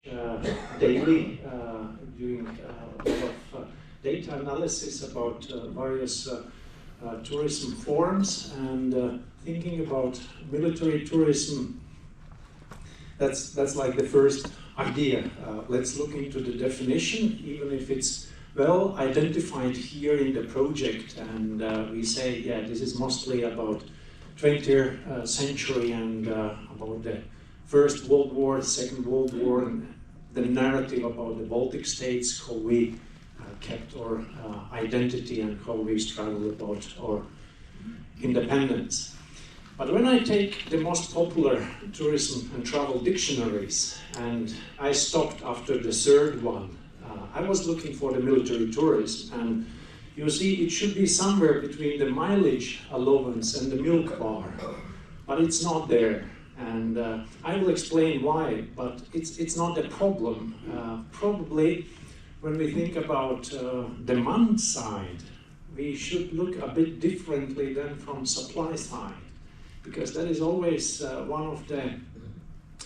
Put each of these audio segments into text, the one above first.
daily, doing a lot of data analysis about various tourism forms, and thinking about military tourism. That's like the first idea. Let's look into the definition, even if it's well identified here in the project, and we say, yeah, this is mostly about 20th century and about the First World War, Second World War, and the narrative about the Baltic states, how we kept our identity and how we struggled about our independence. But when I take the most popular tourism and travel dictionaries, and I stopped after the third one, I was looking for the military tourism, and you see it should be somewhere between the mileage allowance and the milk bar, but it's not there. And I will explain why, but it's not a problem. Probably when we think about demand side, we should look a bit differently than from supply side, because that is always one of the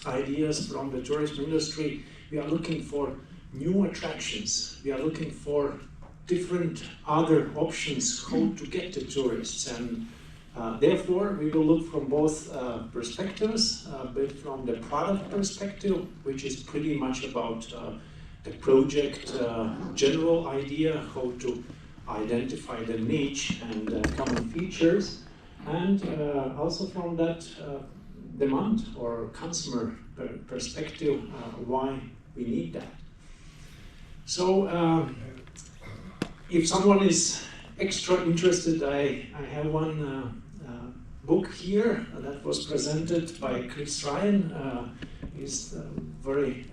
ideas from the tourism industry. We are looking for new attractions. We are looking for different other options how to get the tourists, and therefore we will look from both perspectives, but from the product perspective, which is pretty much about the project general idea, how to identify the niche and common features, and also from that demand or consumer perspective, why we need that. So if someone is extra interested, I have one book here that was presented by Chris Ryan. He's a very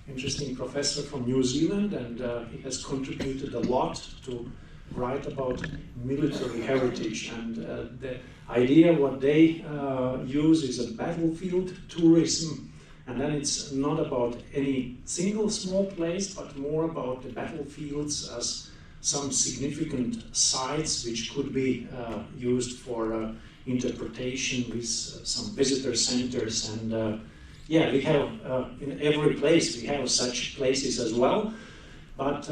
interesting professor from New Zealand, and he has contributed a lot to write about military heritage. And the idea what they use is a battlefield tourism. And then it's not about any single small place, but more about the battlefields as some significant sites which could be used for interpretation with some visitor centers. And yeah, we have in every place we have such places as well. But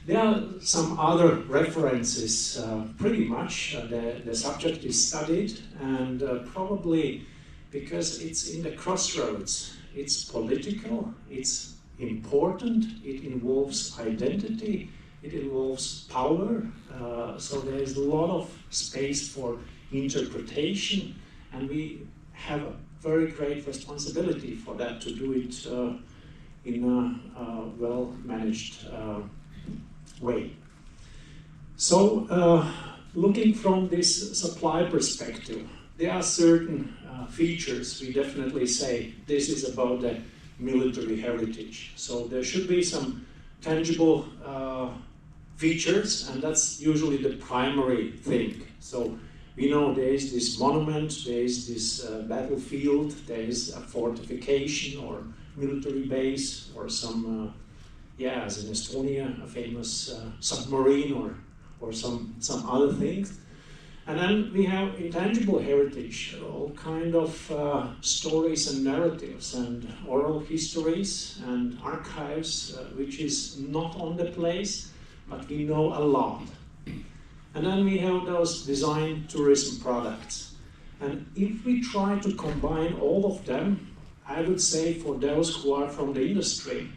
there are some other references. Pretty much the subject is studied, and probably because it's in the crossroads. It's political, it's important, it involves identity, it involves power, so there is a lot of space for interpretation, and we have a very great responsibility for that, to do it in a well-managed way. So, looking from this supply perspective, there are certain features we definitely say this is about the military heritage. So there should be some tangible features, and that's usually the primary thing. So we know there is this monument, there is this battlefield, there is a fortification or military base, or some, yeah, as in Estonia, a famous submarine, or some other things. And then we have intangible heritage, all kind of stories and narratives and oral histories and archives, which is not on the place, but we know a lot. And then we have those design tourism products. And if we try to combine all of them, I would say for those who are from the industry,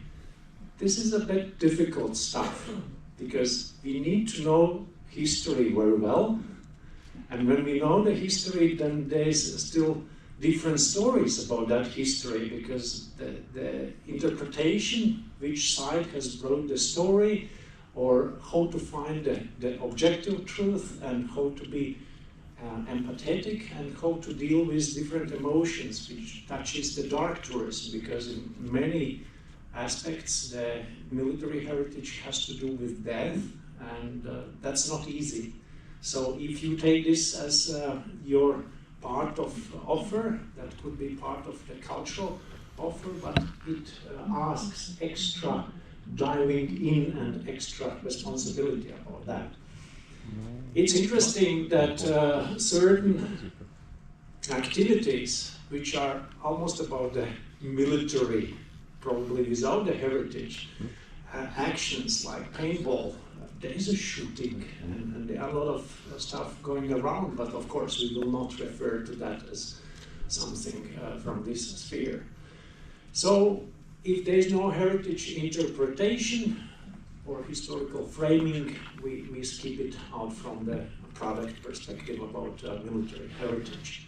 this is a bit difficult stuff, because we need to know history very well. And when we know the history, then there's still different stories about that history, because the interpretation, which side has brought the story, or how to find the objective truth, and how to be empathetic, and how to deal with different emotions, which touches the dark tourism, because in many aspects the military heritage has to do with death, and that's not easy. So if you take this as your part of offer, that could be part of the cultural offer, but it asks extra diving in and extra responsibility about that. It's interesting that certain activities which are almost about the military probably without the heritage actions like paintball, there is a shooting and there are a lot of stuff going around, but of course we will not refer to that as something from this sphere. So if there is no heritage interpretation or historical framing, we skip it out from the product perspective about military heritage.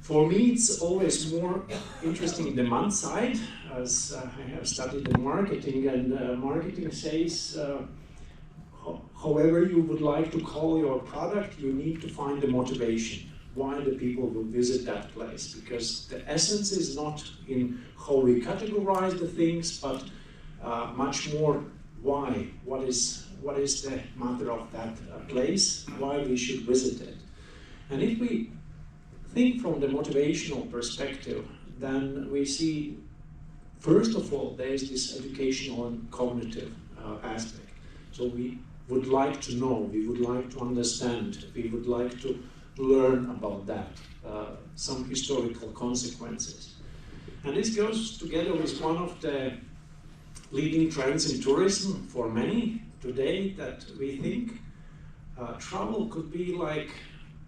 For me, it's always more interesting in the demand side, as I have studied the marketing, and marketing says, however you would like to call your product, you need to find the motivation, why the people will visit that place, because the essence is not in how we categorize the things, but much more why, what is the matter of that place, why we should visit it. And if we think from the motivational perspective, then we see, first of all, there is this educational and cognitive aspect. So we would like to know, we would like to understand, we would like to learn about that, some historical consequences. And this goes together with one of the leading trends in tourism for many today, that we think travel could be like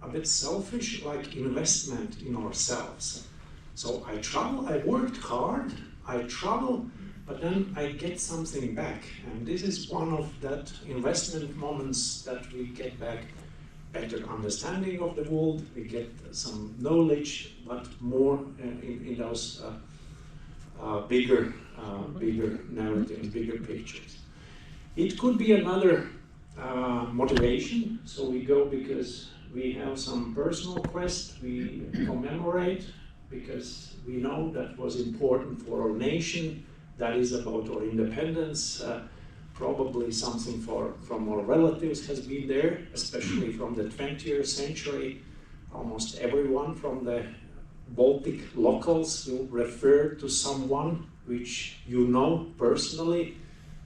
a bit selfish, like investment in ourselves. So I travel, I worked hard, I travel, but then I get something back. And this is one of that investment moments that we get back better understanding of the world, we get some knowledge, but more in those bigger narratives, bigger pictures. It could be another motivation. So we go because we have some personal quest, we commemorate because we know that was important for our nation, that is about our independence. Probably something from our relatives has been there, especially from the 20th century. Almost everyone from the Baltic locals will refer to someone which you know personally.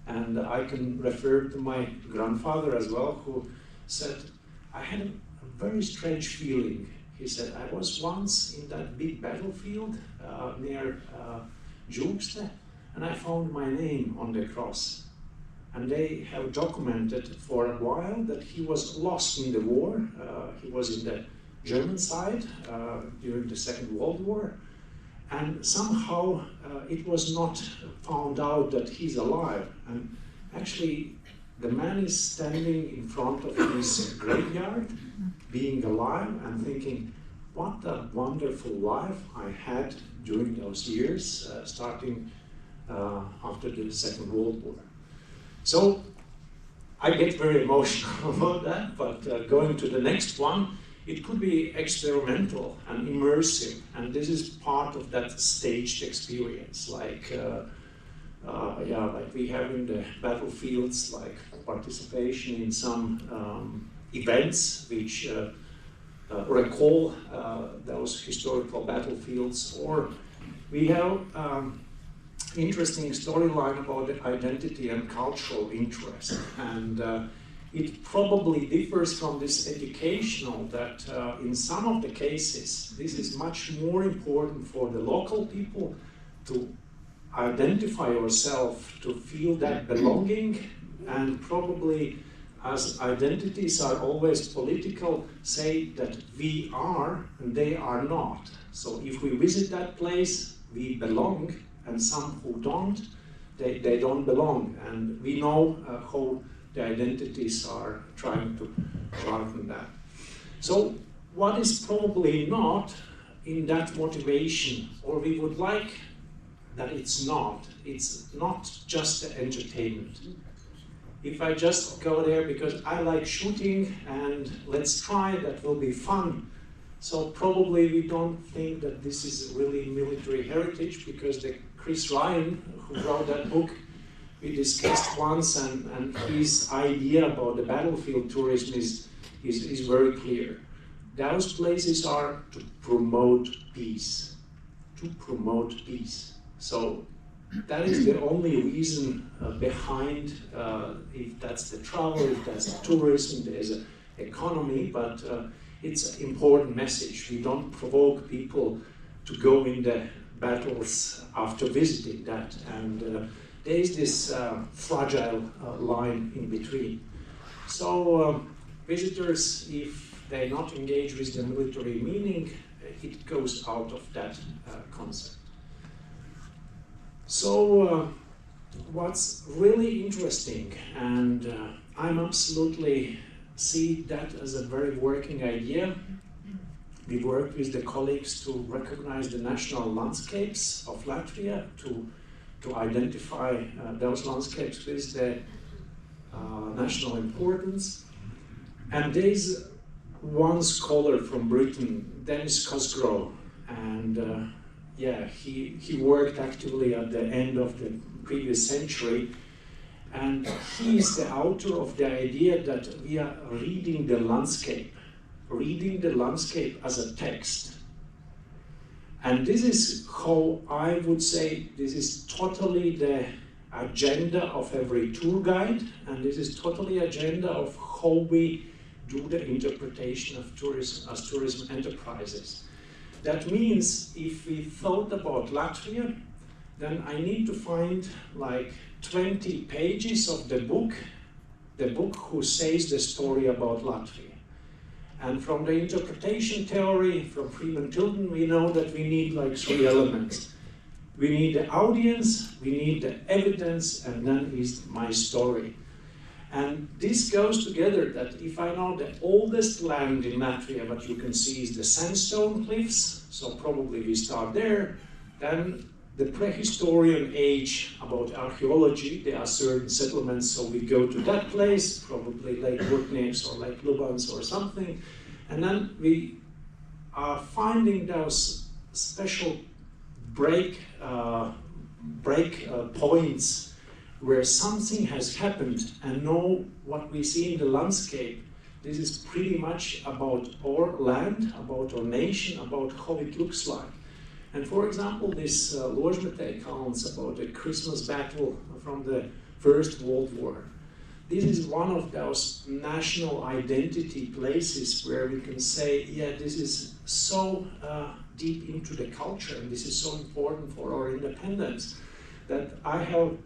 And I can refer to my grandfather as well, who said, I had a very strange feeling. He said, I was once in that big battlefield near Jūrmala, and I found my name on the cross. And they have documented for a while that he was lost in the war. He was in the German side during the Second World War. And somehow it was not found out that he's alive. And actually, the man is standing in front of his graveyard, being alive and thinking, what a wonderful life I had during those years, starting after the Second World War. So I get very emotional about that, but going to the next one, it could be experimental and immersive, and this is part of that staged experience, like like we have in the battlefields, like participation in some events which recall those historical battlefields, or we have interesting storyline about the identity and cultural interest, and it probably differs from this educational that in some of the cases this is much more important for the local people to identify yourself, to feel that belonging, and probably as identities are always political, say that we are and they are not. So if we visit that place, we belong, and some who don't, they don't belong. And we know how the identities are trying to sharpen that. So what is probably not in that motivation, or we would like that it's not just the entertainment. If I just go there because I like shooting and let's try, that will be fun. So probably we don't think that this is really military heritage, because the Chris Ryan, who wrote that book, we discussed once, and his idea about the battlefield tourism is very clear. Those places are to promote peace, So that is the only reason behind, if that's the travel, if that's the tourism, there's an economy, but it's an important message. We don't provoke people to go in the battles after visiting that, and there is this fragile line in between. So visitors, if they not engage with the military meaning, it goes out of that concept. So what's really interesting, and I'm absolutely see that as a very working idea. We work with the colleagues to recognize the national landscapes of Latvia, to identify those landscapes with the national importance. And there's one scholar from Britain, Dennis Cosgrove, and yeah, he worked actively at the end of the previous century, and he's the author of the idea that we are reading the landscape as a text. And this is how I would say this is totally the agenda of every tour guide, and this is totally agenda of how we do the interpretation of tourism as tourism enterprises. That means if we thought about Latvia, then I need to find like 20 pages of the book who says the story about Latvia. And from the interpretation theory, from Freeman Tilden, we know that we need like 3 elements. We need the audience, we need the evidence, and then is my story. And this goes together that if I know the oldest land in Latvia, what you can see is the sandstone cliffs, so probably we start there, then the prehistorian age about archaeology, there are certain settlements, so we go to that place, probably Lake Burtnieks or Lake Lubans or something, and then we are finding those special break points where something has happened, and know what we see in the landscape. This is pretty much about our land, about our nation, about how it looks like. And for example, this Ložmetē accounts about the Christmas battle from the First World War. This is one of those national identity places where we can say, yeah, this is so deep into the culture, and this is so important for our independence, that I have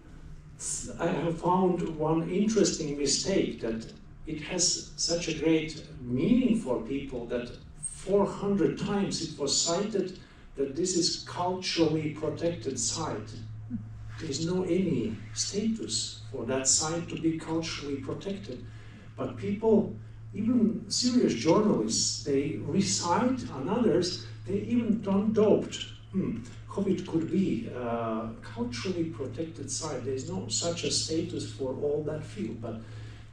found one interesting mistake, that it has such a great meaning for people that 400 times it was cited that this is culturally protected site. There is no any status for that site to be culturally protected. But people, even serious journalists, they recite, and others, they even don't doubt how it could be a culturally protected site. There is no such a status for all that field. But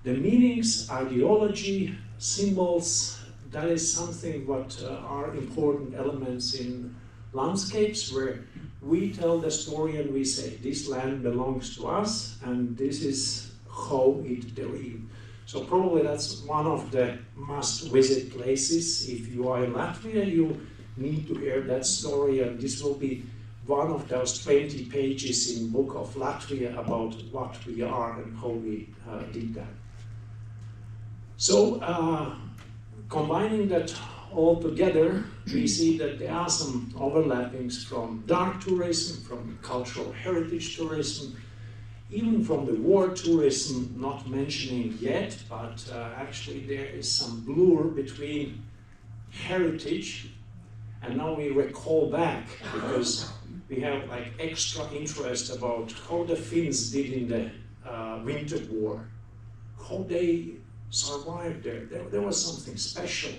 the meanings, ideology, symbols, that is something what are important elements in landscapes, where we tell the story and we say this land belongs to us and this is how it derived. So probably that's one of the must-visit places. If you are in Latvia, you need to hear that story, and this will be one of those 20 pages in Book of Latvia about what we are and how we did that. So combining that all together, we see that there are some overlappings from dark tourism, from cultural heritage tourism, even from the war tourism, not mentioning yet, but actually there is some blur between heritage, and now we recall back because we have like extra interest about how the Finns did in the Winter War, how they survived there. There was something special.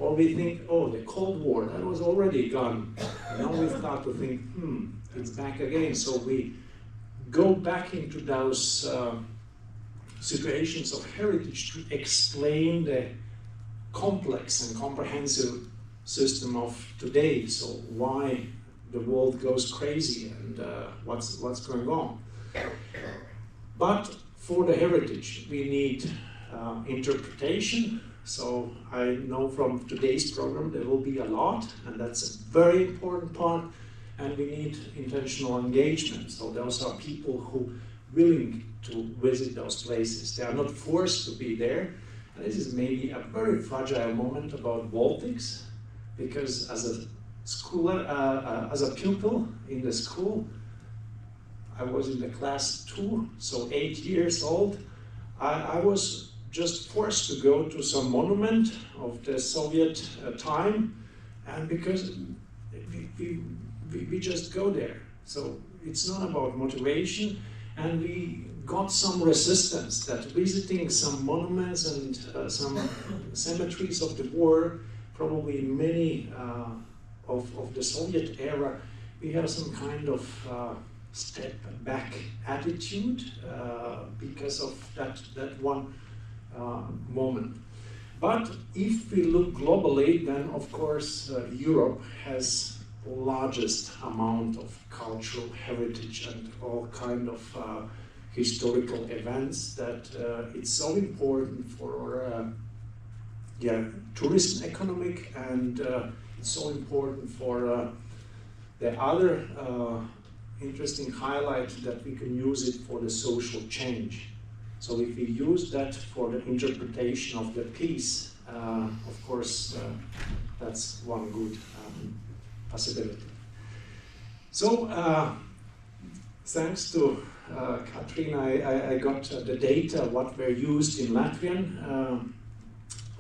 Or we think, oh, the Cold War, that was already gone. And now we start to think, it's back again. So we go back into those situations of heritage to explain the complex and comprehensive system of today. So why the world goes crazy and what's going on. But for the heritage, we need interpretation. So I know from today's program there will be a lot, and that's a very important part, and we need intentional engagement. So those are people who are willing to visit those places. They are not forced to be there, and this is maybe a very fragile moment about Baltics, because as a school, as a pupil in the school. I was in the class 2, so 8 years old. I was just forced to go to some monument of the Soviet time, and because we just go there. So it's not about motivation, and we got some resistance that visiting some monuments and some cemeteries of the war, probably many of the Soviet era, we have some kind of step back attitude because of that one moment. But if we look globally, then of course Europe has largest amount of cultural heritage and all kind of historical events that it's so important for tourism economic, and it's so important for the other interesting highlight that we can use it for the social change. So if we use that for the interpretation of the piece, of course that's one good possibility. So thanks to Katrin, I got the data what were used in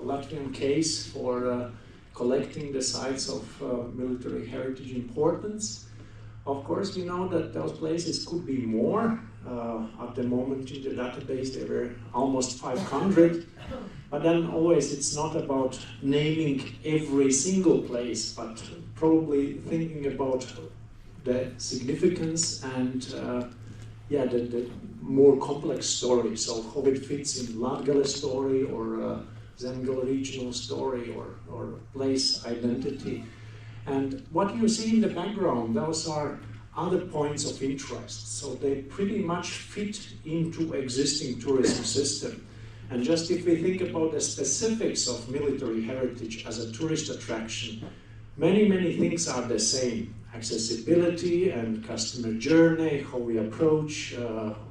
Latvian case for collecting the sites of military heritage importance. Of course, we know that those places could be more. At the moment in the database there were almost 500, but then always it's not about naming every single place, but probably thinking about the significance and the more complex story. So how it fits in Latgale story or Zemgale regional story or place identity. And what you see in the background, those are other points of interest. So they pretty much fit into existing tourism system. And just if we think about the specifics of military heritage as a tourist attraction, many things are the same. Accessibility and customer journey, how we approach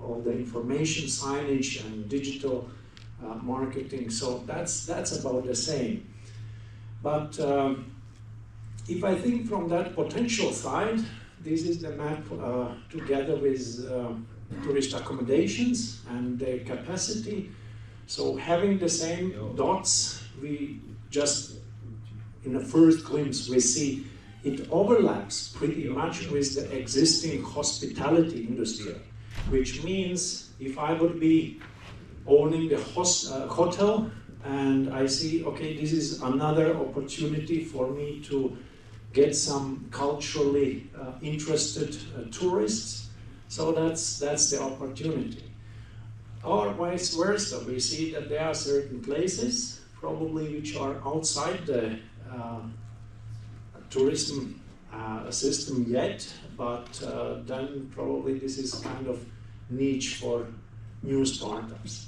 all the information signage and digital marketing. So that's about the same. But if I think from that potential side, this is the map together with tourist accommodations and their capacity. So having the same dots, we just, in a first glimpse, we see it overlaps pretty much with the existing hospitality industry, which means if I would be owning the hotel and I see, okay, this is another opportunity for me to get some culturally interested tourists, so that's the opportunity. Or vice versa, we see that there are certain places probably which are outside the tourism system yet, but then probably this is kind of niche for new startups.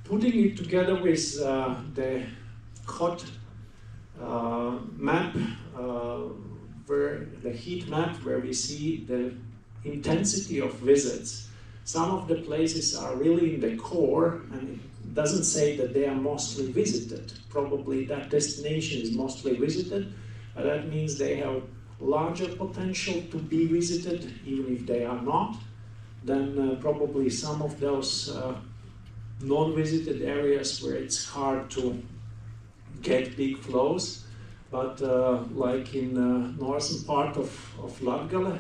Putting it together with the hot map, where the heat map, where we see the intensity of visits. Some of the places are really in the core, and it doesn't say that they are mostly visited. Probably that destination is mostly visited, but that means they have larger potential to be visited, even if they are not. Then probably some of those non-visited areas where it's hard to get big flows, but like in northern part of Latgale,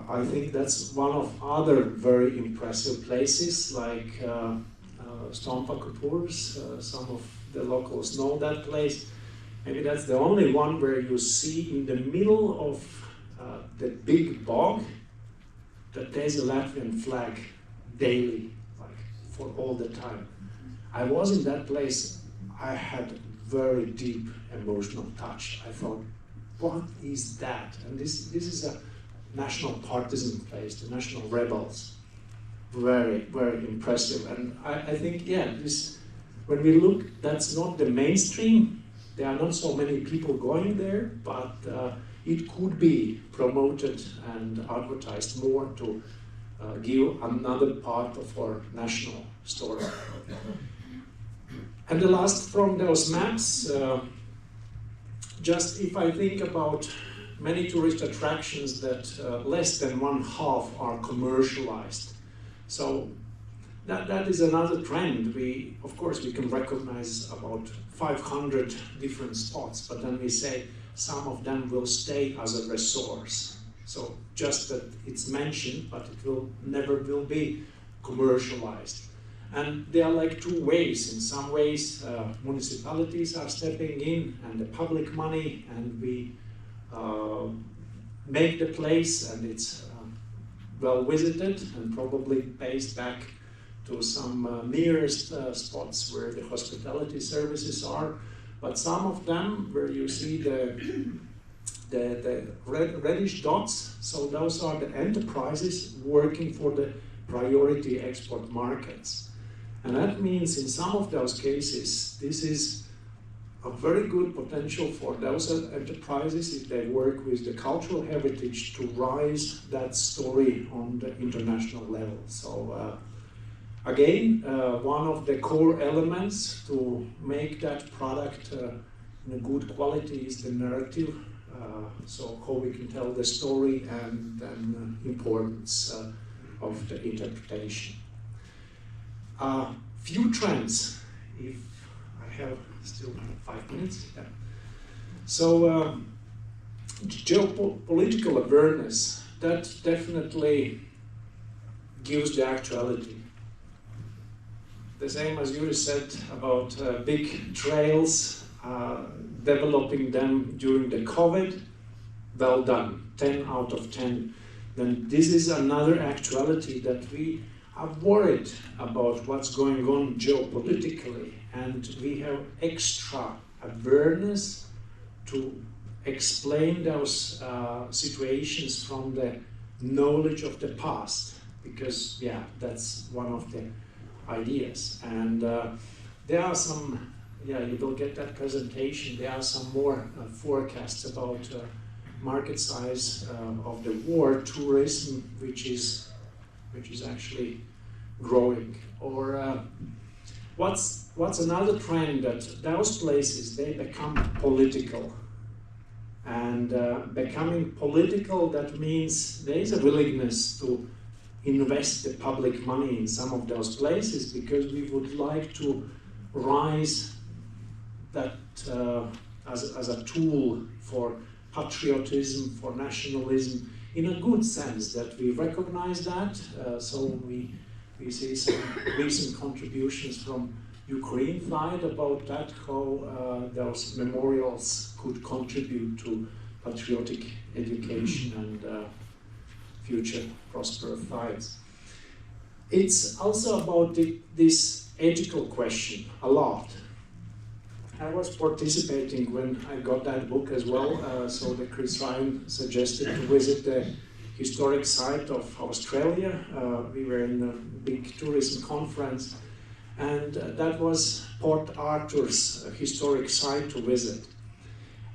I think that's one of other very impressive places, like Stompa Kupurs. Some of the locals know that place. Maybe that's the only one where you see in the middle of the big bog that there's a Latvian flag daily, like for all the time. I was in that place, I had very deep emotional touch. I thought, what is that? And this is a national partisan place, the National Rebels. Very impressive. And I think, yeah, this, when we look, that's not the mainstream. There are not so many people going there, but it could be promoted and advertised more to give another part of our national story. And the last from those maps, just if I think about many tourist attractions that less than 1/2 are commercialized. So that is another trend. Of course, we can recognize about 500 different spots, but then we say some of them will stay as a resource. So just that it's mentioned, but it will never be commercialized. And there are like two ways. In some ways, municipalities are stepping in and the public money, and we make the place, and it's well visited and probably pays back to some nearest spots where the hospitality services are. But some of them, where you see the reddish dots, so those are the enterprises working for the priority export markets. And that means in some of those cases, this is a very good potential for those enterprises, if they work with the cultural heritage, to rise that story on the international level. So again, one of the core elements to make that product in a good quality is the narrative. So how we can tell the story and then importance of the interpretation. Few trends, if I have still 5 minutes. Yeah. So geopolitical awareness, that definitely gives the actuality. The same as Yuri said about big trails, developing them during the COVID, well done, 10 out of 10. Then this is another actuality that we are worried about what's going on geopolitically, and we have extra awareness to explain those situations from the knowledge of the past, because yeah, that's one of the ideas. And there are some, yeah, you will get that presentation, there are some more forecasts about market size of the war tourism, which is actually growing. Or what's another trend, that those places, they become political. And becoming political, that means there is a willingness to invest the public money in some of those places, because we would like to rise that as a tool for patriotism, for nationalism, in a good sense, that we recognize that. So we see some recent contributions from Ukraine side about that, how those memorials could contribute to patriotic education and future prosperous lives. It's also about this ethical question a lot. I was participating when I got that book as well, so that Chris Ryan suggested to visit the historic site of Australia. We were in a big tourism conference, and that was Port Arthur's historic site to visit.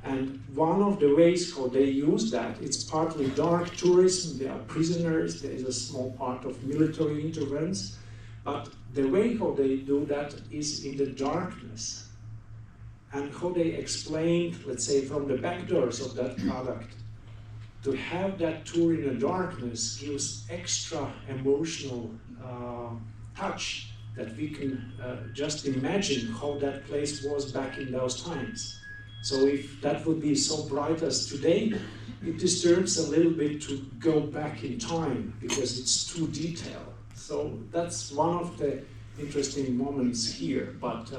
And one of the ways how they use that, it's partly dark tourism, there are prisoners, there is a small part of military interventions, but the way how they do that is in the darkness. And how they explain, let's say, from the back doors of that product, to have that tour in the darkness gives extra emotional touch, that we can just imagine how that place was back in those times. So if that would be so bright as today, it disturbs a little bit to go back in time, because it's too detailed. So that's one of the interesting moments here. But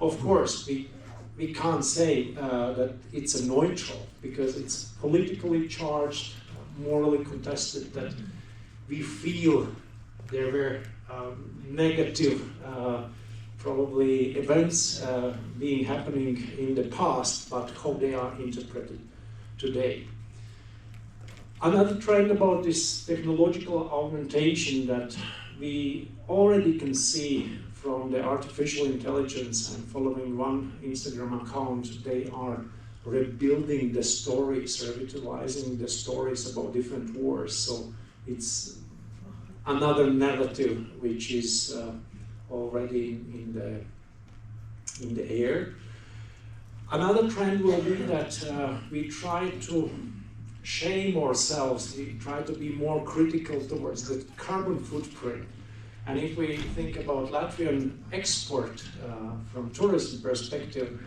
of course, we can't say that it's a neutral, because it's politically charged, morally contested, that we feel there were negative probably events being happening in the past, but how they are interpreted today. Another trend about this technological augmentation that we already can see from the artificial intelligence, and following one Instagram account, they are rebuilding the stories, revitalizing the stories about different wars. So it's another narrative which is already in the air. Another trend will be that we try to shame ourselves, we try to be more critical towards the carbon footprint. And if we think about Latvian export from tourism perspective,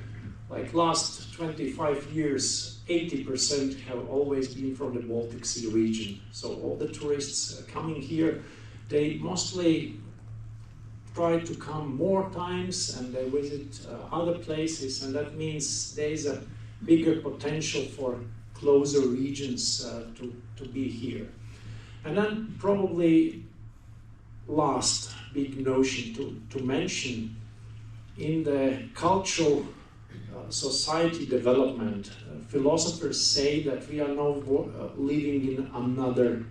like last 25 years, 80% have always been from the Baltic Sea region. So all the tourists coming here, they mostly try to come more times and they visit other places, and that means there is a bigger potential for closer regions to be here. And then probably last big notion to mention, in the cultural society development, philosophers say that we are now living in another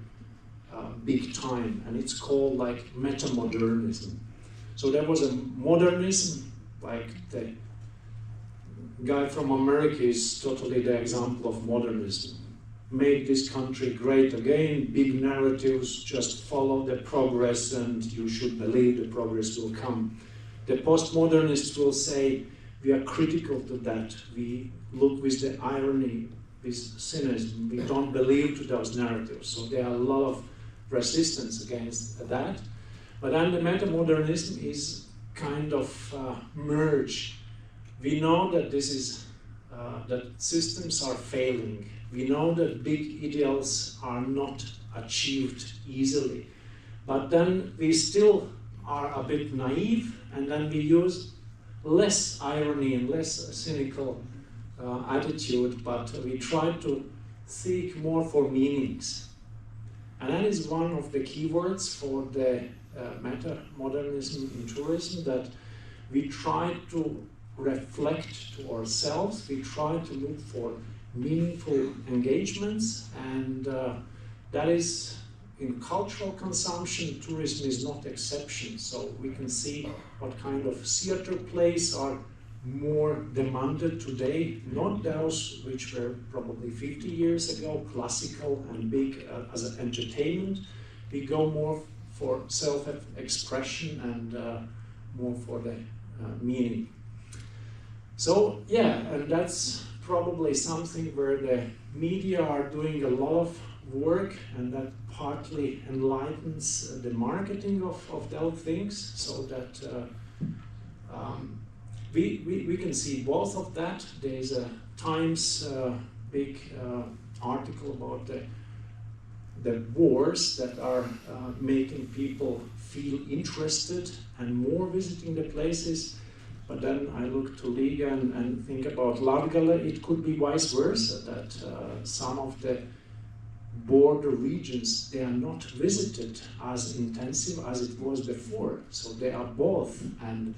big time, and it's called like metamodernism. So there was a modernism, like the guy from America is totally the example of modernism. Make this country great again, big narratives, just follow the progress and you should believe the progress will come. The postmodernists will say we are critical to that. We look with the irony, with cynicism. We don't believe to those narratives. So there are a lot of resistance against that. But then the metamodernism is kind of merge. We know that this is that systems are failing. We know that big ideals are not achieved easily. But then we still are a bit naive, and then we use less irony and less cynical attitude, but we try to seek more for meanings. And that is one of the keywords for the meta-modernism in tourism, that we try to reflect to ourselves, we try to look for meaningful engagements, and that is in cultural consumption. Tourism is not exception, so we can see what kind of theater plays are more demanded today, not those which were probably 50 years ago, classical and big as an entertainment. We go more for self-expression and more for the meaning. So yeah, and that's probably something where the media are doing a lot of work, and that partly enlightens the marketing of those things, so that we can see both of that. There's a Times big article about the wars that are making people feel interested and more visiting the places. But then I look to Riga and think about Latgale. It could be vice versa, that some of the border regions, they are not visited as intensive as it was before. So they are both. And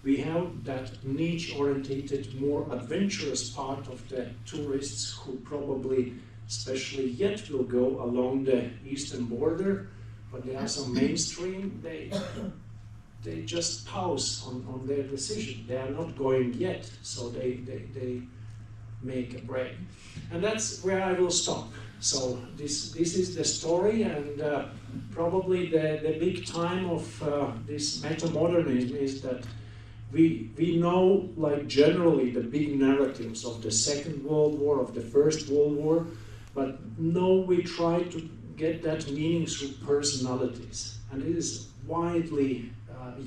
we have that niche-orientated, more adventurous part of the tourists who probably, especially yet, will go along the eastern border. But there are some mainstream, they just pause on their decision. They are not going yet, so they make a break. And that's where I will stop. So this is the story, and probably the big time of this metamodernism is that we know, like generally, the big narratives of the Second World War, of the First World War, but no, we try to get that meaning through personalities. And it is widely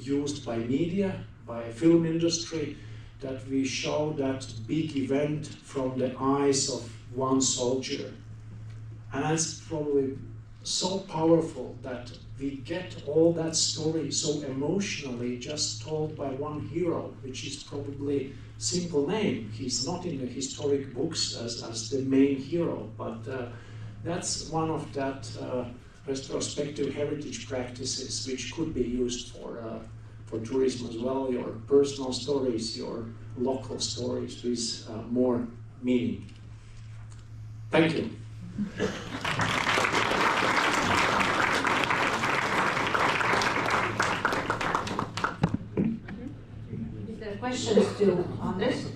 used by media, by film industry, that we show that big event from the eyes of one soldier. And that's probably so powerful that we get all that story so emotionally just told by one hero, which is probably simple name. He's not in the historic books as the main hero, but that's one of that retrospective heritage practices which could be used for tourism as well. Your personal stories, your local stories with more meaning. Thank you. Is there questions to Andris?